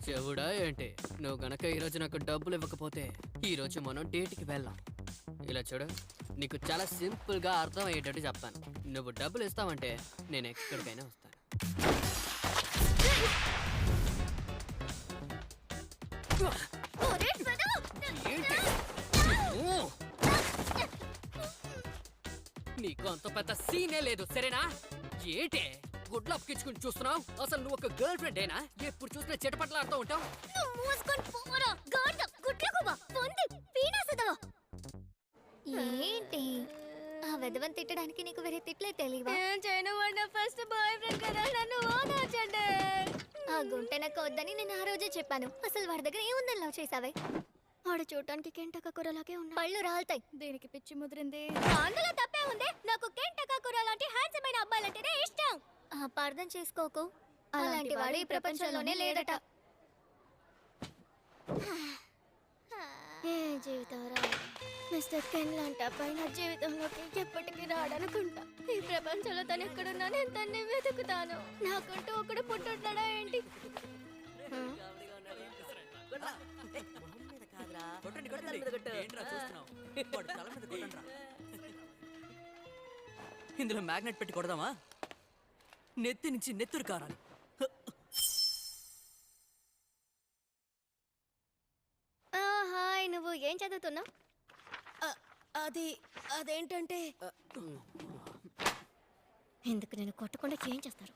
చెవుడా ఏంటి? నువ్వు గనక ఈరోజు నాకు డబ్బులు ఇవ్వకపోతే ఈరోజు మనం డేట్కి వెళ్ళాం. ఇలా చూడు, నీకు చాలా సింపుల్గా అర్థం అయ్యేటట్టు చెప్తాను. నువ్వు డబ్బులు ఇస్తావంటే నేను ఎక్కడికైనా వస్తాను. ఏంటి? ఓ! నీకు అంత పెద్ద సీనే లేదు, సరేనా? ఏంటి గుడ్లు అప్పకించుకుని చూస్తున్నావు? అసలు నువ్వు ఒక గర్ల్ ఫ్రెండేనా? ఎప్పుడు చూసినా చెటపట్ల ఆడుతూ ఉంటావు. ఏంటి ఆ వెదవని తిట్టడానికి నీకు వేరే తిట్లే తెలియవా? ఏం చేయను, వాడు నా ఫస్ట్ బాయ్ ఫ్రెండ్ కదా, నన్ను ఓదార్చండి. ఆ గుంటె నాకు వద్దని నేను ఆ రోజే చెప్పాను. అసలు వాడి దగ్గర ఏముందని లవ్ చేసావే? వాడు చూడటానికి కెంటక కూరలాగే ఉన్నా. పళ్ళు రాలుతాయి. దీనికి పిచ్చి ముదిరింది. అందులో తప్పే ఉంది. నాకు కెంటక కూర లాంటి హ్యాండ్సమ్ అయిన అబ్బాయిలంటేనే ఇష్టం. అపార్థం చేసుకోకు, అలాంటి వాడు ఈ ప్రపంచంలోనే లేదట. ఏ జీవితంరా, మిస్టర్ కెన్ లాంటి అబ్బాయి నా జీవితంలోకి ఎప్పటికీ రాడనుకుంటా. ఈ ప్రపంచంలో తను ఎక్కడున్నా నేను తన్ని వెతుకుతాను. నాకంటూ ఒకడు పుట్టుంటాడా ఏంటి? ఇందులో మ్యాగ్నెట్ పెట్టి కొడదామా? నెత్తి నుంచి నెత్తురు కారాలి. హాయ్, నువ్వు ఏం చదువుతున్నావు? అదేంటంటే ఎందుకు నేను కొట్టకుండా ఏం చేస్తారు?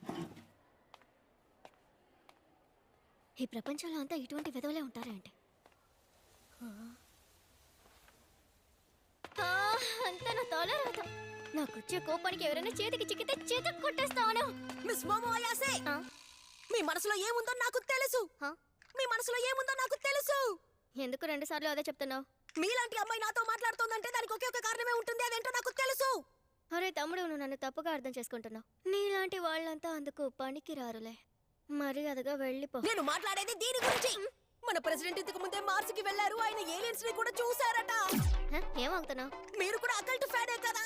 ఈ ప్రపంచంలో అంతా ఇటువంటి విధవలే ఉంటారా అంటే అంతా నా తోలరాత. నాకు వచ్చే కోపానికి ఎవరైనా చేతికి చిక్కితే చేతికి కొట్టేస్తాను. మిస్ మోమో అయాసే, మీ మనసులో ఏముందో నాకు తెలుసు. మీ మనసులో ఏముందో నాకు తెలుసు. ఎందుకు 2 సార్లు అదే చెప్తున్నావు? మీలాంటి అమ్మాయి నాతో మాట్లాడుతోందంటే దానికి ఒకే ఒక కారణమే ఉంటుంది. అదేంటో నాకు తెలుసు. అరే తమ్ముడు, నువ్వు నన్ను తప్పుగా అర్థం చేసుకుంటున్నావు. నీలాంటి వాళ్ళంతా అందుకు పనికి రారులే. మర్యాదగా వెళ్ళిపో. నేను మాట్లాడేది దీని గురించి. మన ప్రెసిడెంట్ ఇంతకు ముందే మార్స్ కి వెళ్లారు. ఆయన ఏలియన్స్ ని కూడా చూసారట. ఏమవుతున్నావు? మీరు కూడా అకల్ట్ ఫ్యానే కదా?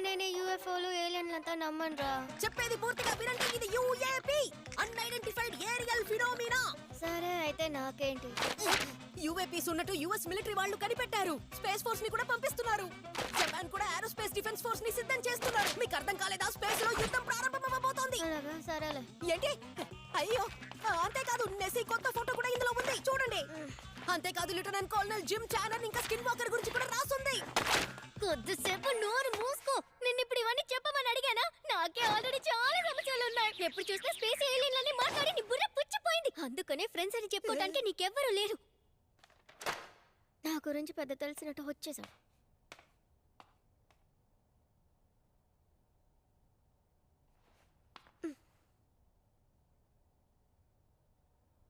నేను యూఎఫ్ఓలు ఏలియన్లంతా నమ్మనురా. చెప్పేది పూర్తిగా వినండి. ఇది యుఏపి, అన్ఐడెంటిఫైడ్ ఏరియల్ ఫినోమినా. సరే అయితే నాకేంటి? యుఏపీస్ ఉన్నట్టు యుఎస్ మిలిటరీ వాళ్ళు కనిపెట్టారు. స్పేస్ ఫోర్స్ ని కూడా పంపిస్తున్నారు. జపాన్ కూడా ఏరోస్పేస్ డిఫెన్స్ ఫోర్స్ ని సిద్ధం చేస్తున్నారు. మీకు అర్థం కాలేదా? స్పేస్ లో యుద్ధం ప్రారంభమవబోతోంది. అలాగా, సరేలే. ఏంటి? అయ్యో, అంతేకాదు నెసీ కొత్త ఫోటో కూడా ఇందులో ఉంది, చూడండి. అంతేకాదు లెఫ్టినెంట్ కల్నల్ జిమ్ చానర్ ఇంకా స్కిన్ వాకర్ గురించి కూడా రాసుంది. కొద్దిసేపు నోరు మూసుకో. నిన్ను ఇప్పుడు ఇవన్నీ చెప్పమని అడిగానా? నాకే ఆల్రెడీ చాలా సమస్యలు ఉన్నాయి. ఎప్పుడు చూస్తే స్పేస్ ఏలియన్లని మాట్లాడి నీ బుర్ర పుచ్చిపోయింది. అందుకనే ఫ్రెండ్స్ అని చెప్పుకోవడానికి నీకెవ్వరూ లేరు. నా గురించి పెద్ద తెలిసినట్టు వచ్చేసావు.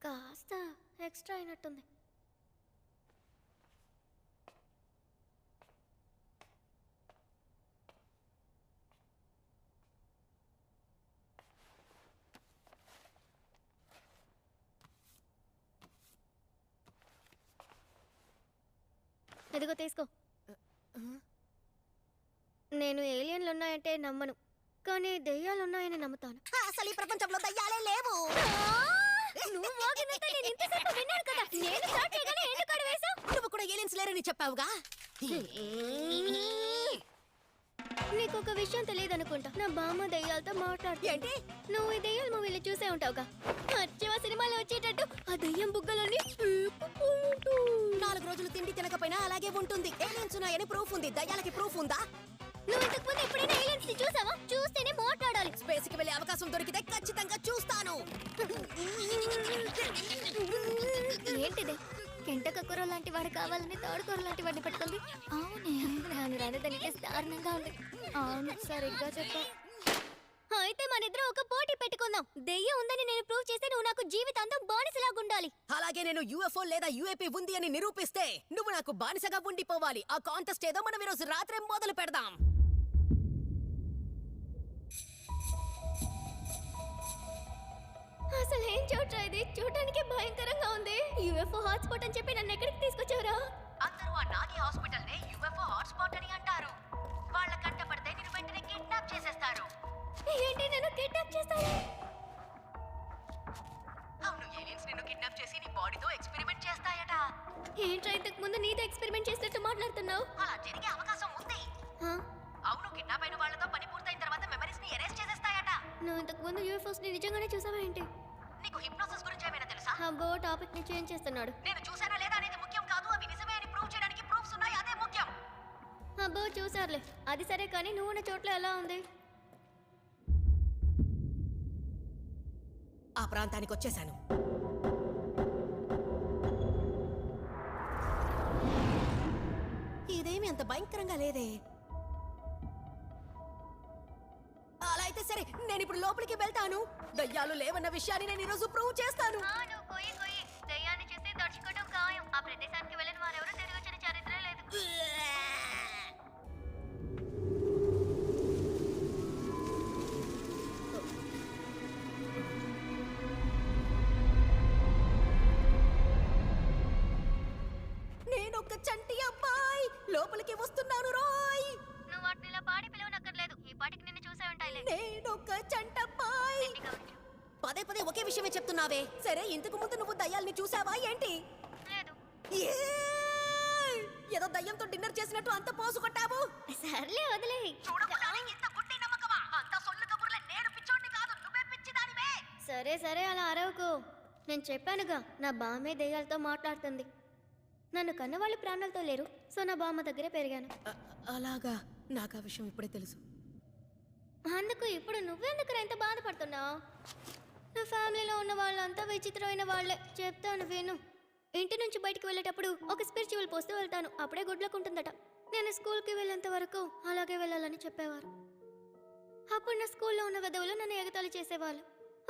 కాస్త ఎక్స్ట్రా అయినట్టుంది. ఎదిగో తీసుకో. నేను ఏలియన్లు ఉన్నాయంటే నమ్మను, కానీ దెయ్యాలు ఉన్నాయని నమ్ముతాను. అసలు ఈ ప్రపంచంలో దయ్యాలే లేవు. నువ్వు వాగినంత నేను ఇంతసేపు విన్నాను కదా. నేను స్టార్ట్ చేయగానే ఎందుకు అడిగేశావు? నువ్వు కూడా ఏలియన్స్ లేరని చెప్పావుగా. నీకు ఒక విషయం తెలియదు అనుకుంటా. నా బామ్మ దెయ్యాలతో మాట్లాడు. ఏంటి? నువ్వు ఈ దెయ్యాల మూవీలు చూసే ఉంటావుగా. వచ్చేవా సినిమాలో వచ్చేటట్టు ఆ దెయ్యం బుగ్గలన్నీ 4 రోజులు తిండి తినకపోయినా అలాగే ఉంటుంది. ఏలియన్స్ ఉన్నాయని ప్రూఫ్ ఉంది. దయ్యాలకి ప్రూఫ్ ఉందా? నువ్వు ఇంతకు ముందు ఎప్పుడైనా ఏలియన్స్ ని చూసావా? చూస్తేనే మాట్లాడాలి. స్పేస్ కి వెళ్ళే అవకాశం దొరికితే ఖచ్చితంగా చూస్తాను. ఏంటిది? కెంటకూర లాంటి వాడు కావాలని తోడుకూర లాంటి వాడిని పట్టుకుంది. అవునే, రాను రాను దానికి దారుణంగా ఉంది. అవును, సరిగ్గా చెప్పా. అయితే మనిద్దరం ఒక పోటీ పెట్టుకుందాం. దెయ్యం ఉందని నేను ప్రూవ్ చేస్తే నువ్వు నాకు జీవితాంతం బానిసలాగా ఉండాలి. అలాగే నేను యుఎఫ్ఓ లేదా యుఏపీ ఉంది అని నిరూపిస్తే నువ్వు నాకు బానిసగా ఉండిపోవాలి. ఆ కాంటెస్ట్ ఏదో మనం ఈరోజు రాత్రి మొదలు పెడదాం. అసలు ఏం చోట్రా ఇది? చూడటానికి భయంకరంగా ఉంది. యుఎఫ్ఓ హాట్స్పాట్ అని చెప్పి నన్ను ఎక్కడికి తీసుకొచ్చారా? అందరూ ఆ నాగి హాస్పిటల్ నే యుఎఫ్ఓ హాట్స్పాట్ అని అంటారు. వాళ్ళ కంట పడితే నిన్ను వెంటనే కిడ్నాప్ చేసేస్తారు. ఏంటి, నన్ను కిడ్నాప్ చేస్తారా? అవును, ఏలియన్స్ నిన్ను కిడ్నాప్ ఏంట్రా ఇంతకు ముందు నీతో ఎక్స్పెరిమెంట్ చేసినట్టు మాట్లాడుతున్నావు? అలా జరిగే అవకాశం ఉంది. హా? అవును, కిడ్నాప్ అయిన వాళ్ళతో పని పూర్తయిన తర్వాత మెమరీస్ ని ఎరేస్ చేసేస్తాయట. నువ్వు ఇంతకు ముందు యూఎఫ్ఓస్ ని నిజంగానే చూసావా ఏంటి? నీకు హిప్నోసిస్ గురించి ఏమైనా తెలుసా? అబ్బో టాపిక్ ని చేంజ్ చేస్తున్నాడు. నేను చూసానా లేదా అనేది ముఖ్యం కాదు, అవి నిజమే అని ప్రూవ్ చేయడానికి ప్రూఫ్స్ ఉన్నాయి, అదే ముఖ్యం. అబ్బో చూసారులే, అది సరే కానీ నువ్వు ఉన్న చోట్ల ఎలా ఉంది? ఆ ప్రాంతానికి వచ్చేసాను. ఇదేమి అంత భయంకరంగా లేదే. అలా అయితే సరే, నేను ఇప్పుడు లోపలికి వెళ్తాను. దయ్యాలు లేవన్న విషయాన్ని నేను ఈరోజు ప్రూవ్ చేస్తాను. నువ్వు కొయ్యి కొయ్యి దయ్యాన్ని చేసి దర్శకుడు ఖాయం. ఆ ప్రదేశానికి వెళ్ళిన వారెవరూ తిరిగి వచ్చిన చరిత్ర లేదు. నేనొక చంటి అబ్బాయి లోపలికి వస్తున్నాను రోయ్. నువ్వు వాటిని ఇలా పాడి పిలవనక్కర్లేదు. ఈ పాటికి నిన్ను చూసే ఉంటాయిలే. నేనొక చంటబ్బాయి. పదే పదే ఒకే విషయమే చెప్తున్నావే. సరే, ఇంతకు ముందు నువ్వు దయ్యాల్ని చూసావా ఏంటి? లేదు. ఏయ్! ఏదో దయ్యంతో డిన్నర్ చేసినట్టు అంత పోసు కొట్టావు. సర్లే వదిలే. సరే సరే అలా అరవకు. నేను చెప్పానుగా, నా బామ్మే దెయ్యాలతో మాట్లాడుతుంది. నన్ను కన్నవాళ్ళు ప్రాణాలతో లేరు, సో నా బామ్మ దగ్గరే పెరిగాను. అలాగా, నాకు ఆ విషయం ఇప్పుడే తెలుసు. అందుకు ఇప్పుడు నువ్వెందుకు ఎంత బాధపడుతున్నావు? నా ఫ్యామిలీలో ఉన్న వాళ్ళంతా విచిత్రమైన వాళ్ళే. చెప్తాను విను. ఇంటి నుంచి బయటికి వెళ్ళేటప్పుడు ఒక స్పిరిచువల్ పోస్తూ వెళ్తాను, అప్పుడే గుడ్లకు ఉంటుందట. నేను స్కూల్కి వెళ్ళేంత వరకు అలాగే వెళ్ళాలని చెప్పేవారు. అప్పుడు నా స్కూల్లో ఉన్న వెధవులు నన్ను ఎగతాళి చేసేవాళ్ళు.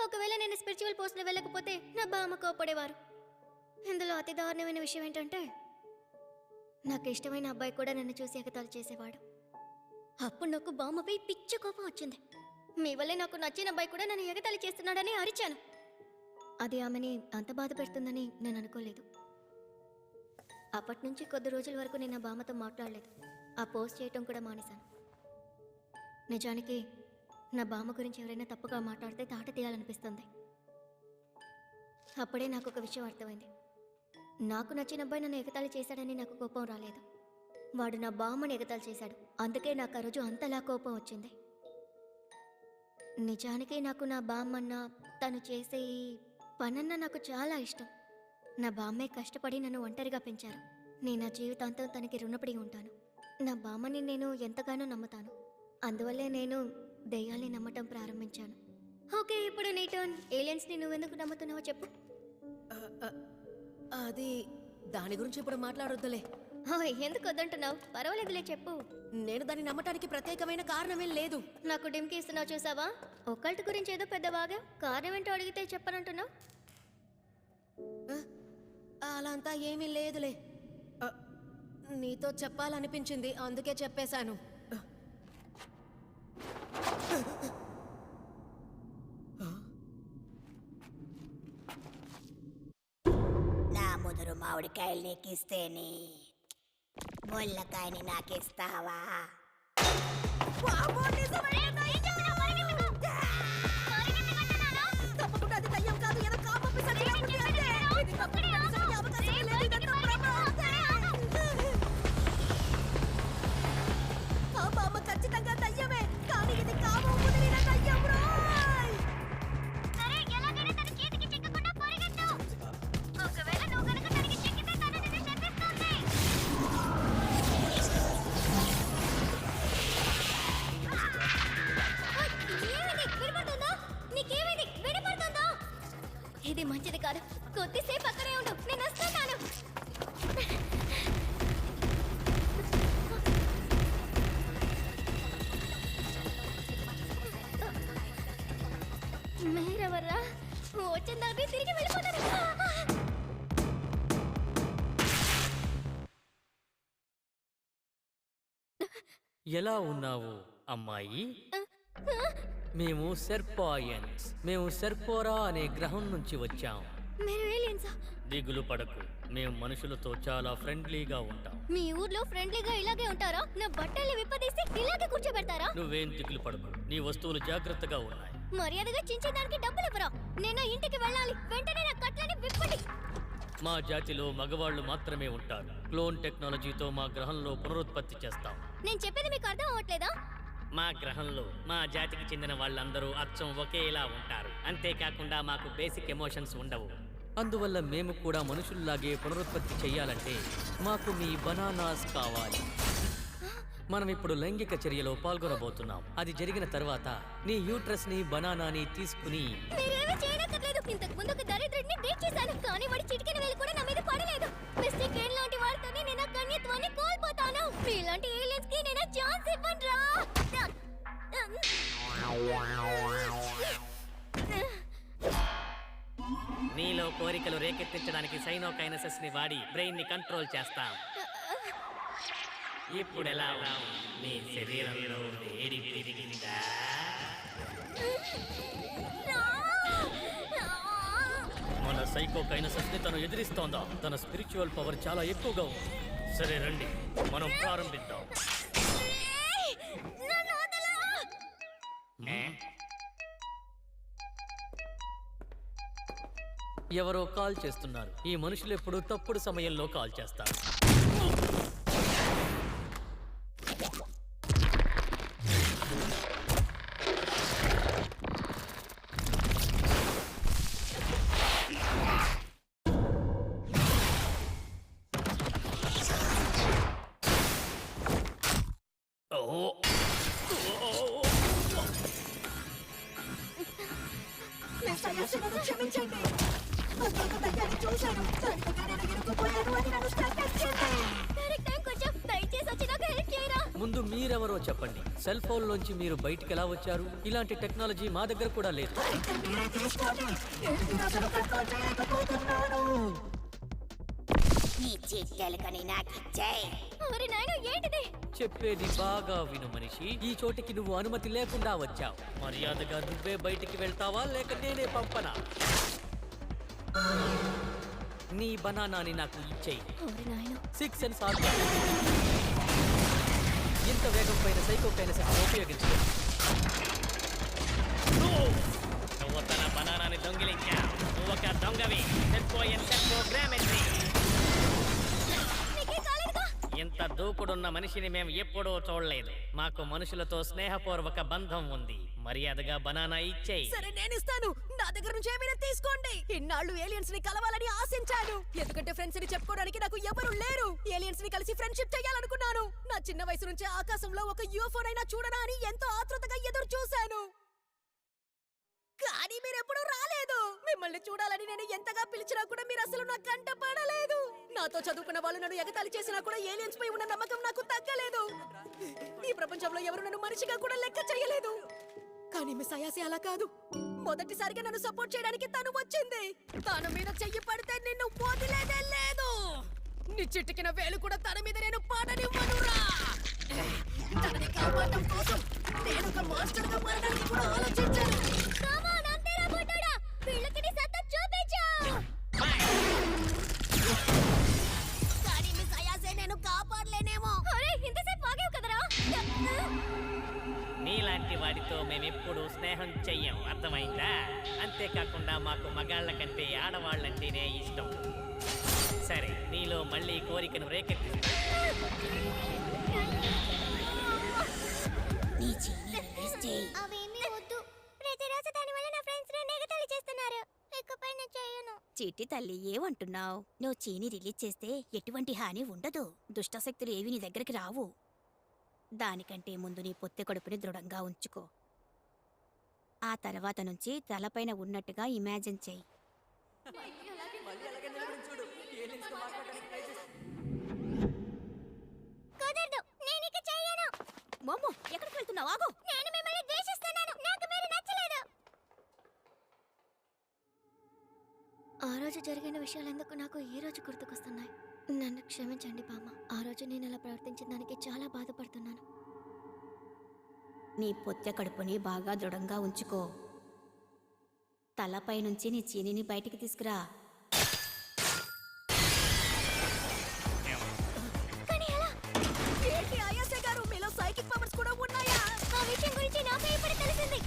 ఒకవేళ నేను స్పిరిచువల్ పోస్ట్లో వెళ్ళకపోతే నా బామ్మ కోపడేవారు. ఇందులో అతి దారుణమైన విషయం ఏంటంటే, నాకు ఇష్టమైన అబ్బాయి కూడా నన్ను చూసి ఎగతాళి చేసేవాడు. అప్పుడు నాకు బామ్మపై పిచ్చ కోపం వచ్చింది. మీ వల్లే నాకు నచ్చిన అబ్బాయి కూడా నన్ను ఎగతాళి చేస్తున్నాడని అరిచాను. అది ఆమెని అంత బాధ పెడుతుందని నేను అనుకోలేదు. అప్పటి నుంచి కొద్ది రోజుల వరకు నేను ఆ బామ్మతో మాట్లాడలేదు. ఆ పోస్ట్ చేయటం కూడా మానేశాను. నిజానికి నా బామ్మ గురించి ఎవరైనా తప్పుగా మాట్లాడితే తాట తీయాలనిపిస్తుంది. అప్పుడే నాకు ఒక విషయం అర్థమైంది. నాకు నచ్చిన అబ్బాయి నన్ను ఎగతాళి చేశాడని నాకు కోపం రాలేదు. వాడు నా బామ్మని ఎగతాళి చేశాడు, అందుకే నాకు ఆ రోజు అంతలా కోపం వచ్చింది. నిజానికి నాకు నా బామ్మన్న, తను చేసే ఈ పనన్న నాకు చాలా ఇష్టం. నా బామ్మే కష్టపడి నన్ను ఒంటరిగా పెంచారు. నేను నా జీవితాంతం తనకి రుణపడి ఉంటాను. నా బామ్మని నేను ఎంతగానో నమ్ముతాను. అందువల్లే నేను దెయ్యాల్ని నమ్మటం ప్రారంభించాను. ఓకే, ఇప్పుడు నీ టర్న్. ఏలియన్స్ని నువ్వెందుకు నమ్ముతున్నావో చెప్పు. అది దాని గురించి ఇప్పుడు మాట్లాడొద్దులే. ఎందుకు వద్దంటున్నావు? పర్వాలేదులే చెప్పు. నేను దాన్ని నమ్మటానికి ప్రత్యేకమైన కారణమేం లేదు. నాకు డింకి ఇస్తున్నావు చూసావా? ఒక్కల్టి గురించి ఏదో పెద్ద బాగా కారణం ఏంటో అడిగితే చెప్పనంటున్నావు. అలా అంతా ఏమీ లేదులే. నీతో చెప్పాలనిపించింది, అందుకే చెప్పేశాను. నా ముదురు మామిడికాయలు నీకిస్తేనే ముళ్ళకాయని నాకిస్తావా? తప్పకుండా అది దయ్యం కాదు, ఏదో కాప పిశాచిలా ఉంది అంతే. ఇది తప్పకుండా నిజమయ్యే అవకాశమే లేదు, ఇదంతా భ్రమ. ఆ బామ్మ ఖచ్చితంగా దయ్యమే, కానీ ఇది కాము ముదిరిన దయ్యం రోయ్. సరే, ఎలాగైనా తన చేతికి చిక్కకుండా పరిగెత్తు. ఒకవేళ నువ్వు గనుక తనకి చిక్కితే తను నిన్ను శపిస్తుంది. ఏమైంది? వినపడుతుందా? నీకేమైంది? వినపడుతుందా? ఇది మంచిది కాదు. కొద్దిసేపు అక్కడే ఉండు, నేను వస్తున్నాను. మీరెవర్రా? వచ్చిన దాన్ని తిరిగి వెళ్ళిపోతాను. ఎలా ఉన్నావు అమ్మాయి? మేము సెర్పాయన్స్. మేము సెర్పోరా అనే గ్రహం నుంచి వచ్చాం. మీరు ఏలియన్సా? దిగులు పడకు, మేము మనుషులతో చాలా ఫ్రెండ్లీగా ఉంటాం. మీ ఊర్లో ఫ్రెండ్లీగా ఇలాగే ఉంటారా? నా బట్టల్ని విప్పదీసి ఇలాగే కూర్చోబెడతారా? నువ్వేం దిగులు పడకు, నీ వస్తువులు జాగ్రత్తగా ఉన్నాయి. మర్యాదగా చించేదానికి డబ్బులు ఇవ్వరా? నేను ఇంటికి వెళ్ళాలి. వెంటనే నా కట్లని విప్పండి. మా జాతిలో మగవాళ్ళు మాత్రమే ఉంటారు. క్లోన్ టెక్నాలజీతో మా గ్రహంలో పునరుత్పత్తి చేస్తాం. నేను చెప్పేది మీకు అర్థం అవ్వట్లేదా? మా గ్రహంలో మా జాతికి చెందిన వాళ్ళందరూ అచ్చం ఒకేలా ఉంటారు. అంతేకాకుండా మాకు బేసిక్ ఎమోషన్స్ ఉండవు. అందువల్ల మేము కూడా మనుషుల్లాగే పునరుత్పత్తి చెయ్యాలంటే మాకు మీ బనానాస్ కావాలి. మనం ఇప్పుడు లైంగిక చర్యలో పాల్గొనబోతున్నాం. అది జరిగిన తర్వాత నీ యూట్రస్ ని బనానాని తీసుకుని మీరేమీ చేయనక్కర్లేదు. ఇంతకు ముందు ఒక దరిద్రుడిని డేట్ చేశాను, కానీ వాడి చిటికెన వేలు కూడా నా మీద పడలేదు. మిస్టర్ కేన్ లాంటి వాడితోనే నేను ఆ కన్యత్వాన్ని కోల్పోతాను. మీలాంటి ఏలియన్స్ కి నేను ఛాన్స్ ఇవ్వనురా. నీలో కోరికలు రేకెత్తించడానికి సైనోకైనసిస్ ని వాడి బ్రెయిన్ ని కంట్రోల్ చేస్తాం. ఇప్పుడు ఎలా నీ శరీరంలో వేడి పెరిగిందా? మన సైకోకైనసిస్ ని తను ఎదిరిస్తోందా? తన స్పిరిచువల్ పవర్ చాలా ఎక్కువగా ఉంది. సరే రండి, మనం ప్రారంభిద్దాం. ఎవరో కాల్ చేస్తున్నారు. ఈ మనుషులు ఎప్పుడు తప్పుడు సమయంలో కాల్ చేస్తారు. క్షమించండి. చూశాను. దయచేసి వచ్చి నాకు హెల్ప్ చేయరా. ముందు మీరెవరో చెప్పండి. సెల్ ఫోన్ లోంచి మీరు బయటికి ఎలా వచ్చారు? ఇలాంటి టెక్నాలజీ మా దగ్గర కూడా లేదు. నీ చిట్టెలకని నాకు ఇచ్చేయ్. మరి నాయన ఏంటిది? చెప్పేది బాగా విను మనిషి. ఈ చోటికి నువ్వు అనుమతి లేకుండా వచ్చావు. మర్యాదగా నువ్వే బయటికి వెళ్తావా లేక నేనే పంపనా? నీ బనానాని నాకు ఇచ్చేయి. 6 సెన్స్ ఆర్గాన్. ఇంత వేగం పైన సైకోకైనసిస్ ఉపయోగించు. నువ్వు తన బనానాని దొంగిలించావు. నువ్వు ఒక దొంగవి. ప్రోగ్రామెట్రీ. ఇంత దూకుడున్న మనిషిని మేము ఎప్పుడూ చూడలేదు. మాకు మనుషులతో స్నేహపూర్వక బంధం ఉంది. మర్యాదగా బనానా ఇచ్చేయి. సరే, నేను ఇస్తాను. నా దగ్గర నుంచి ఏమైనా తీసుకోండి. ఇన్నాళ్ళు ఏలియన్స్ ని కలవాలని ఆశించాను. ఎందుకంటే ఫ్రెండ్స్ ని చెప్పుకోవడానికి నాకు ఎవరు లేరు. ఏలియన్స్ ని కలిసి ఫ్రెండ్షిప్ చేయాలనుకున్నాను. నా చిన్న వయసు నుంచి ఆకాశంలో ఒక యూఎఫ్ఓనైనా చూడనా అని ఎంతో ఆతృతగా ఎదురు చూశాను. కానీ మీరెప్పుడు రాలేదు. మిమ్మల్ని చూడాలని నేను ఎంతగా పిలిచినా కూడా మీరు అసలు నా కంట పడలేదు. నాతో చదువుకున్న వాళ్ళు నన్ను ఎగతాళి చేసినా కూడా ఏలియన్స్ పై ఉన్న నమ్మకం నాకు తగ్గలేదు. ఈ ప్రపంచంలో ఎవరు నన్ను మనిషిగా కూడా లెక్క చేయలేదు. కానీ మిస్ అయాసి అలా కాదు. మొదటిసారిగా నన్ను సపోర్ట్ చేయడానికి తను వచ్చింది. తన మీద చెయ్యి పడితే నిన్ను వదిలేదే లేదు. నీ చిటికిన వేలు కూడా తన మీద నేను పాడనివ్వనురా. తనని కాపాడడం కోసం నేను ఒక మాస్టర్గా మారడానికి కూడా ఆలోచించాను. వీళ్ళకి నీ సత్తా చూపించు. కానీ మిస్ అయాసే నేను కాపాడలేనేమో. అరే, ఇంతసేపు ఆగావు కదరా. నీలాంటి వాడితో మేమెప్పుడు స్నేహం చెయ్యం, అర్థమైందా? అంతేకాకుండా మాకు మగాళ్ళ కంటే ఆడవాళ్ళంటేనే ఇష్టం. సరే, నీలో మళ్ళీ కోరికను రేకెత్తిస్తా. అవేమీ వద్దు. ప్రతిరోజు దాని వల్ల నా ఫ్రెండ్స్ నన్ను ఎగతాళి చేస్తున్నారు. ఇకపై నేను చేయను. చిట్టి తల్లి, ఏమంటున్నావు? నువ్వు చీని రిలీజ్ చేస్తే ఎటువంటి హాని ఉండదు. దుష్టశక్తులు ఏవి నీ దగ్గరికి రావు. దానికంటే ముందు నీ పొత్తె కడుపుని దృఢంగా ఉంచుకో. ఆ తర్వాత నుంచి తలపైన ఉన్నట్టుగా ఇమాజిన్ చెయ్యి. కుదరదు. నేను ఇక చేయను. మమ్ము, ఎక్కడికి వెళ్తున్నావు? ఆగు. నేను మిమ్మల్ని ద్వేషిస్తున్నాను. నాకు మీరు నచ్చలేదు. ఆ రోజు జరిగిన విషయాలెందుకు నాకు ఈ రోజు గుర్తుకొస్తున్నాయి. నన్ను క్షమించండి బామ్మ. ఆ రోజు నేను అలా ప్రవర్తించిన దానికి చాలా బాధపడుతున్నాను. నీ పొత్తె కడుపుని బాగా దృఢంగా ఉంచుకో. తలపై నుంచి నీ చీనిని బయటికి తీసుకురా. ఏంటి అయాసే గారు, మీలో సైకిక్ పవర్స్ కూడా ఉన్నాయా? ఆ విషయం గురించి నాకు ఇప్పుడు తెలిసింది.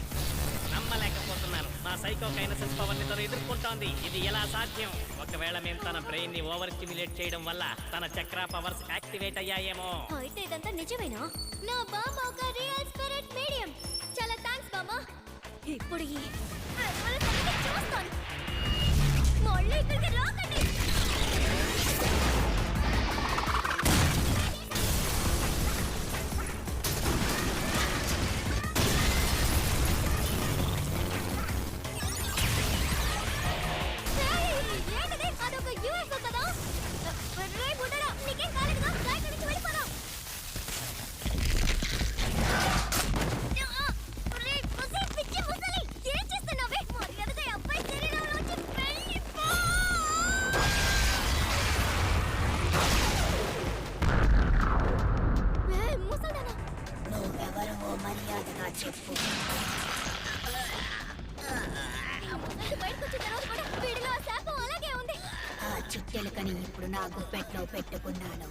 నమ్మలేకపోతున్నాను. మా సైకో కైనసెన్స్ పవర్ ని తను ఎదుర్కొంటోంది. ఇది ఎలా సాధ్యం? ఒకవేళ మేము తన బ్రెయిన్ ని ఓవర్ స్టిమ్యులేట్ చేయడం వల్ల తన చక్ర పవర్స్ యాక్టివేట్ అయ్యాయేమో. అయితే ఇదంతా నిజమేనా? నా బామ్మ ఒక రియల్ స్పిరిట్ మీడియం. చాలా థాంక్స్ బామ్మ. ఇప్పుడు ఈ అసలు సంగతి చూస్తాను. మళ్ళీ ఇక్కడికి రాకండి. ఏంటిది? అదొక UFO కదా? రే బుడ్డడా, నీకేం కాలేదుగా? రా ఇక్కడి నుంచి వెళ్ళిపోదాం. రే ముసలి, పిచ్చి ముసలి, ఏం చేస్తున్నావే? మర్యాదగా ఈ అబ్బాయి శరీరంలోంచి వెళ్ళిపో. ఏయ్, ముసల్దానా. నువ్వెవరో మర్యాదగా చెప్పు. ఆ ముసలి బయటకు వచ్చిన తర్వాత కూడా వీడిలో ఆ శాపం అలాగే ఉంది. ఆ చిట్టెలుకని ఇప్పుడు నా గుప్పెట్లో పెట్టుకున్నాను.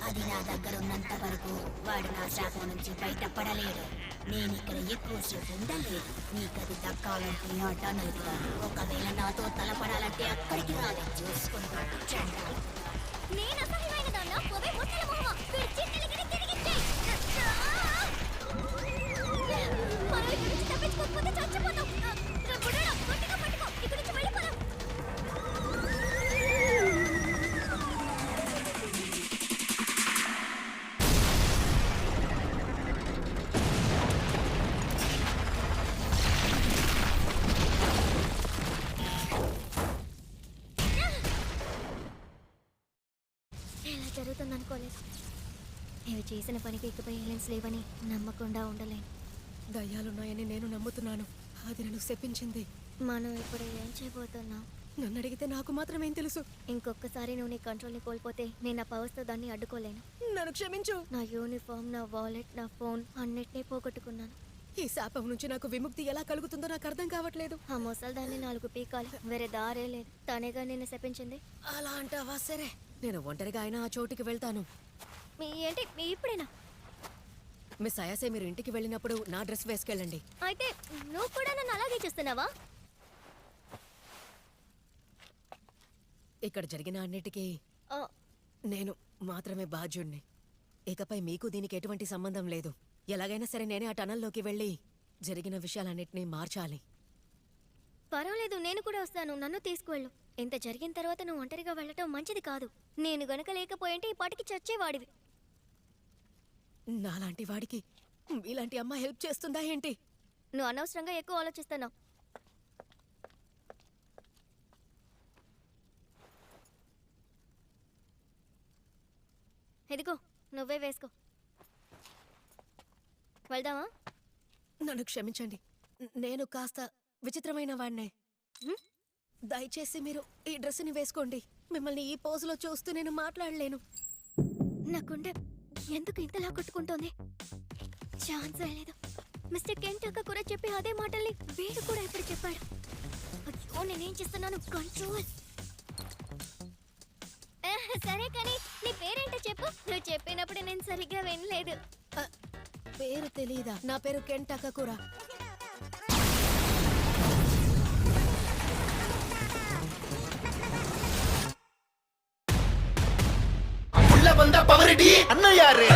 అది నా దగ్గర ఉన్నంత వరకు వాడు నా శాపం నుంచి బయటపడలేడు. నేను ఇక్కడ ఎక్కువసేపు ఉండలేదు. నీకది దక్కాలంటే ఆ టనల్ రా. ఒకవేళ నాతో తలపడాలంటే అక్కడికి రాదు. చూసుకుంటాను. చండాలి. నేను అసహ్యమైన దాన్నా? పోవే ముసలి మొహమా. వీడి చిట్టెలిగిని తిరిగిచ్చేయ్. మనం ఇక్కడి నుంచి తప్పించుకోకపోతే చచ్చిపోతాం. రే బుడ్డడా, గట్టిగా పట్టుకో. ఇక్కడి నుంచి వెళ్ళిపోదాం. ఇలా జరుగుతుంది అనుకోలేదు. ఇవి చేసిన పనికి ఇకపై ఏలియన్స్ లేవని నమ్మకుండా ఉండలేను. దయ్యాలున్నాయని నేను నమ్ముతున్నాను. అది నన్ను శపించింది. మనం ఇప్పుడు ఏం చేయబోతున్నాం? నన్ను అడిగితే నాకు మాత్రమేం తెలుసు. ఇంకొకసారి నువ్వు నీ కంట్రోల్ని కోల్పోతే నేను నా పవర్స్తో దాన్ని అడ్డుకోలేను. నన్ను క్షమించు. నా యూనిఫామ్, నా వాలెట్, నా ఫోన్ అన్నిటినీ పోగొట్టుకున్నాను. ఈ శాపం నుంచి నాకు విముక్తి ఎలా కలుగుతుందో నాకు అర్థం కావట్లేదు. ఆ ముసలి దాన్ని 4 పీకాలి. వేరే దారే లేదు. తనేగా నిన్ను శపించింది. అలా అంటావా? సరే, నేను ఒంటరిగా అయినా ఆ చోటుకి వెళ్తాను. ఏంటి ఇప్పుడేనా? మిస్ అయాసే, మీరు ఇంటికి వెళ్ళినప్పుడు నా డ్రెస్ వేసుకెళ్ళండి. అయితే నువ్వు కూడా నన్ను అలాగే చూస్తున్నావా? ఇక్కడ జరిగిన అన్నిటికీ ఆ, నేను మాత్రమే బాధ్యుణ్ణి. ఇకపై మీకు దీనికి ఎటువంటి సంబంధం లేదు. ఎలాగైనా సరే నేనే ఆ టనల్లోకి వెళ్ళి జరిగిన విషయాలన్నిటినీ మార్చాలి. పర్వాలేదు, నేను కూడా వస్తాను. నన్ను తీసుకువెళ్ళు. ఇంత జరిగిన తర్వాత నువ్వు ఒంటరిగా వెళ్ళటం మంచిది కాదు. నేను గనక లేకపోయింటే ఈ పాటికి చచ్చేవాడివి. నాలాంటి వాడికి మీలాంటి అమ్మ హెల్ప్ చేస్తుందా ఏంటి? నువ్వు అనవసరంగా ఎక్కువ ఆలోచిస్తున్నావు. ఇదిగో నువ్వే వేసుకో. వెళ్దామా? నన్ను క్షమించండి, నేను కాస్త విచిత్రమైన వాడినే. దయచేసి మీరు ఈ డ్రెస్ని వేసుకోండి. మిమ్మల్ని ఈ పోజులో చూస్తూ నేను మాట్లాడలేను. నా గుండె ఎందుకు ఇంతలా కొట్టుకుంటోంది? ఛాన్సే లేదు. మిస్టర్ కెంటక్క కూడా చెప్పి అదే మాటల్ని వీడు కూడా ఇప్పుడు చెప్పాడు. అయ్యో, నేనేం చేస్తున్నాను? కంట్రోల్. సరే కానీ నీ పేరేంటో చెప్పు. నువ్వు చెప్పినప్పుడు నేను సరిగ్గా వినలేదు. పేరు తెలీదా? నా పేరు కెంటకూర. உள்ள வந்த பவரடி அண்ணன் யாரு?